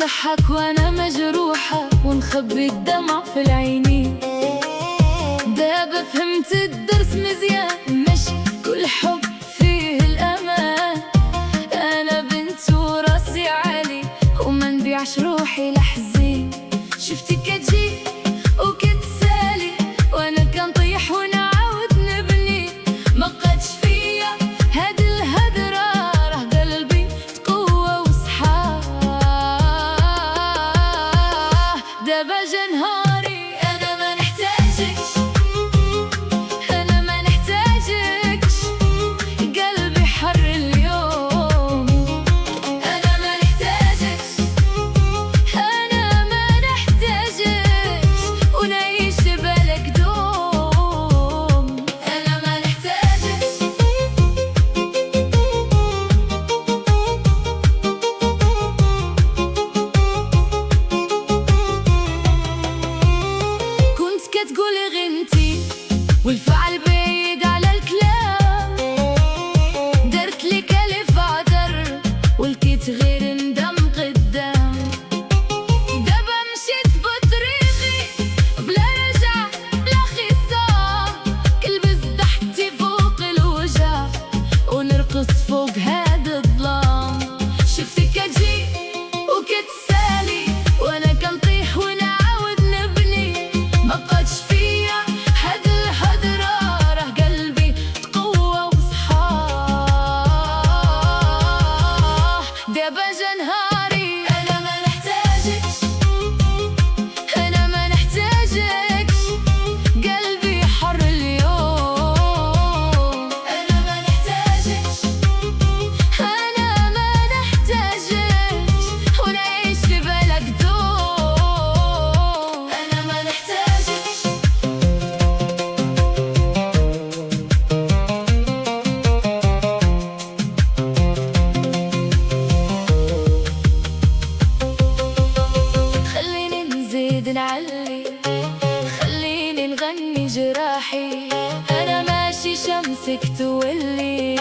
نضحك وانا مجروحة ونخبي الدمع في العينين. دابا فهمت الدرس مزيان، ماشي كل حب فيه الأمان. أنا بنت وراسي عالي وما نبيعش روحي لحزين. شفتك كتجي وكتسالي وانا كنطيح ونعاود نبني. مبقاتش فيا هاد الهدرة، راه قلبي تقوى وصحاه. دابا جا نهاري انا ما نحتاجكش، انا ما نحتاجكش. قلبي حر اليوم، انا ما نحتاجكش، انا ما نحتاجكش. ونعيش بالك دوم، انا ما نحتاجكش. كنت كتقولي غنتي والفعل بعيد على الكلام. درت لك ألف عذر ولقيت غير ندم قدام. دابا مشيت بطريقي بلا رجع بلا خصام. كلبس ضحكتي فوق الوجع ونرقص فوق هاد الظلام. شفتك كتجي وكتسالي وانا كنطيح ونعاود نبني. مبقاتش فيا هاد الهدرة، راه قلبي تقوى وصحاه. دابا جا نهاري انا ما نحتاجكش، انا ما نحتاجكش. قلبي حر اليوم، انا ما نحتاجكش، انا ما نحتاجكش. ونعيش في بالك دوم، انا ما نحتاجكش. خليني نزيد نعلي، خليني نغني جراحي. انا ماشي شمسك تولي،